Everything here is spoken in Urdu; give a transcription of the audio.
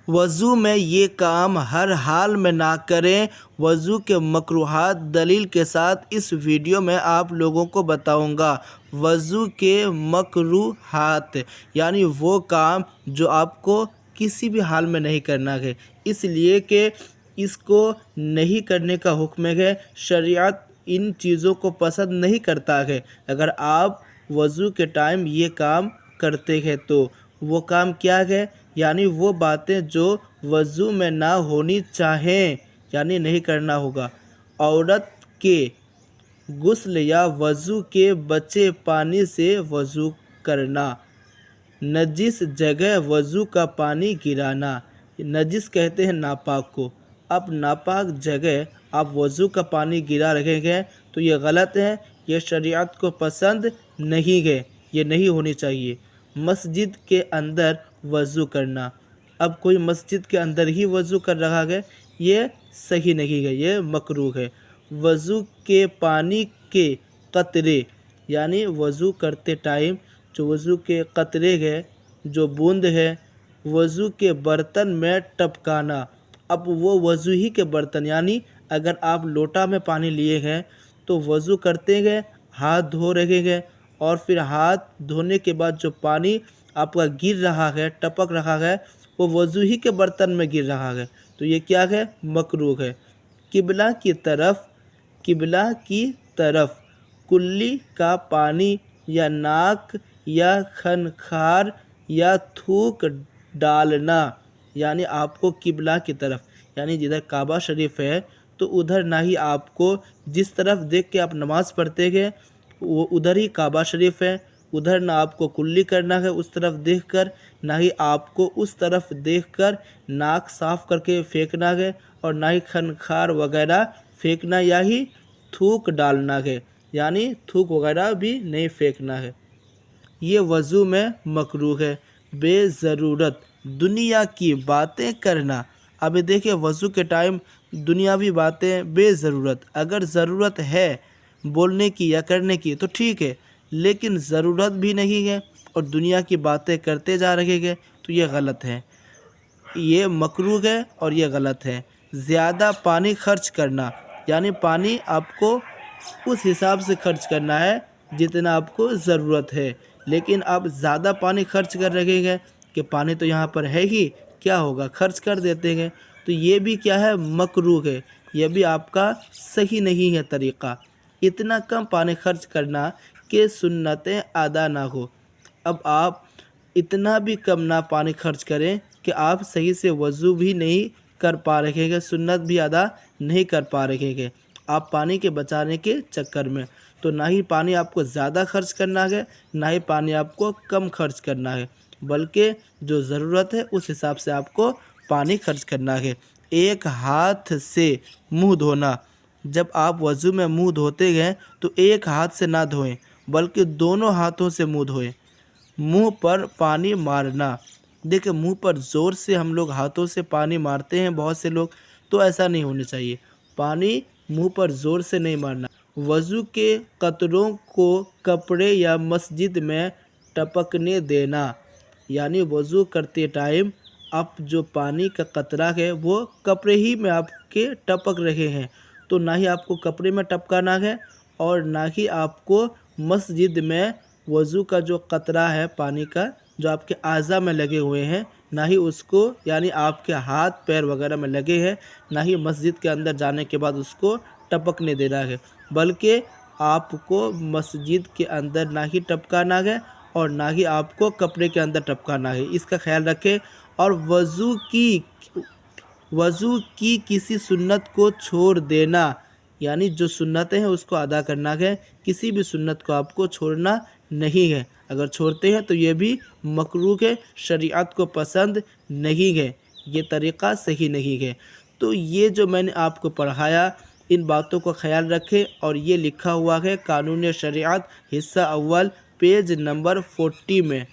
وضو میں یہ کام ہر حال میں نہ کریں۔ وضو کے مکروہات دلیل کے ساتھ اس ویڈیو میں آپ لوگوں کو بتاؤں گا۔ وضو کے مکروہات یعنی وہ کام جو آپ کو کسی بھی حال میں نہیں کرنا ہے، اس لیے کہ اس کو نہیں کرنے کا حکم ہے۔ شریعت ان چیزوں کو پسند نہیں کرتا ہے۔ اگر آپ وضو کے ٹائم یہ کام کرتے ہیں تو وہ کام کیا ہے؟ یعنی وہ باتیں جو وضو میں نہ ہونی چاہیں، یعنی نہیں کرنا ہوگا۔ عورت کے غسل یا وضو کے بچے پانی سے وضو کرنا، نجس جگہ وضو کا پانی گرانا۔ نجس کہتے ہیں ناپاک کو۔ اب ناپاک جگہ آپ وضو کا پانی گرا رہے ہیں تو یہ غلط ہے، یہ شریعت کو پسند نہیں ہے، یہ نہیں ہونی چاہیے۔ مسجد کے اندر وضو کرنا، اب کوئی مسجد کے اندر ہی وضو کر رہا ہے، یہ صحیح نہیں ہے، یہ مکروہ ہے۔ وضو کے پانی کے قطرے یعنی وضو کرتے ٹائم جو وضو کے قطرے ہے، جو بوند ہے، وضو کے برتن میں ٹپکانا۔ اب وہ وضو ہی کے برتن، یعنی اگر آپ لوٹا میں پانی لیے ہیں تو وضو کرتے گئے، ہاتھ دھو رہے ہیں، اور پھر ہاتھ دھونے کے بعد جو پانی آپ کا گر رہا ہے، ٹپک رہا ہے، وہ وضو ہی کے برتن میں گر رہا ہے، تو یہ کیا ہے؟ مکروہ ہے۔ قبلہ کی طرف کلی کا پانی یا ناک یا خنخار یا تھوک ڈالنا، یعنی آپ کو قبلہ کی طرف، یعنی جدھر کعبہ شریف ہے تو ادھر نہ ہی آپ کو، جس طرف دیکھ کے آپ نماز پڑھتے گے وہ ادھر ہی کعبہ شریف ہے، ادھر نہ آپ کو کلی کرنا ہے اس طرف دیکھ کر، نہ ہی آپ کو اس طرف دیکھ کر ناک صاف کر کے پھینکنا ہے، اور نہ ہی خنخار وغیرہ پھینکنا یا ہی تھوک ڈالنا ہے، یعنی تھوک وغیرہ بھی نہیں پھینکنا ہے۔ یہ وضو میں مکروہ ہے۔ بے ضرورت دنیا کی باتیں کرنا، اب دیکھیں وضو کے ٹائم دنیاوی باتیں بے ضرورت، اگر ضرورت ہے بولنے کی یا کرنے کی تو ٹھیک ہے، لیکن ضرورت بھی نہیں ہے اور دنیا کی باتیں کرتے جا رہے ہیں تو یہ غلط ہے، یہ مکروہ ہے اور یہ غلط ہے۔ زیادہ پانی خرچ کرنا، یعنی پانی آپ کو اس حساب سے خرچ کرنا ہے جتنا آپ کو ضرورت ہے، لیکن آپ زیادہ پانی خرچ کر رہے ہیں کہ پانی تو یہاں پر ہے ہی، کیا ہوگا، خرچ کر دیتے ہیں، تو یہ بھی کیا ہے؟ مکروہ ہے، یہ بھی آپ کا صحیح نہیں ہے طریقہ۔ اتنا کم پانی خرچ کرنا کہ سنتیں ادا نہ ہو۔ اب آپ اتنا بھی کم نہ پانی خرچ کریں کہ آپ صحیح سے وضو بھی نہیں کر پا رہے ہیں، سنت بھی ادا نہیں کر پا رہے ہیں آپ پانی کے بچانے کے چکر میں، تو نہ ہی پانی آپ کو زیادہ خرچ کرنا ہے، نہ ہی پانی آپ کو کم خرچ کرنا ہے، بلکہ جو ضرورت ہے اس حساب سے آپ کو پانی خرچ کرنا ہے۔ ایک ہاتھ سے منہ دھونا، جب آپ وضو میں منہ دھوتے ہیں تو ایک ہاتھ سے نہ دھوئیں بلکہ دونوں ہاتھوں سے منہ دھوئیں۔ منہ پر پانی مارنا، دیکھیں منہ پر زور سے ہم لوگ ہاتھوں سے پانی مارتے ہیں بہت سے لوگ، تو ایسا نہیں ہونا چاہیے، پانی منہ پر زور سے نہیں مارنا۔ وضو کے قطروں کو کپڑے یا مسجد میں ٹپکنے دینا، یعنی وضو کرتے ٹائم آپ جو پانی کا قطرہ ہے وہ کپڑے ہی میں آپ کے ٹپک رہے ہیں، تو نہ ہی آپ کو کپڑے میں ٹپکانا ہے اور نہ ہی آپ کو مسجد میں وضو کا جو قطرہ ہے پانی کا جو آپ کے اعضاء میں لگے ہوئے ہیں، نہ ہی اس کو، یعنی آپ کے ہاتھ پیر وغیرہ میں لگے ہیں، نہ ہی مسجد کے اندر جانے کے بعد اس کو ٹپکنے دینا ہے، بلکہ آپ کو مسجد کے اندر نہ ہی ٹپکانا ہے اور نہ ہی آپ کو کپڑے کے اندر ٹپکانا ہے، اس کا خیال رکھیں۔ اور وضو کی کسی سنت کو چھوڑ دینا، یعنی جو سنتیں ہیں اس کو ادا کرنا ہے، کسی بھی سنت کو آپ کو چھوڑنا نہیں ہے، اگر چھوڑتے ہیں تو یہ بھی مکروہ ہے، شریعت کو پسند نہیں ہے، یہ طریقہ صحیح نہیں ہے۔ تو یہ جو میں نے آپ کو پڑھایا ان باتوں کو خیال رکھیں، اور یہ لکھا ہوا ہے قانون شریعت حصہ اول پیج نمبر 40 میں۔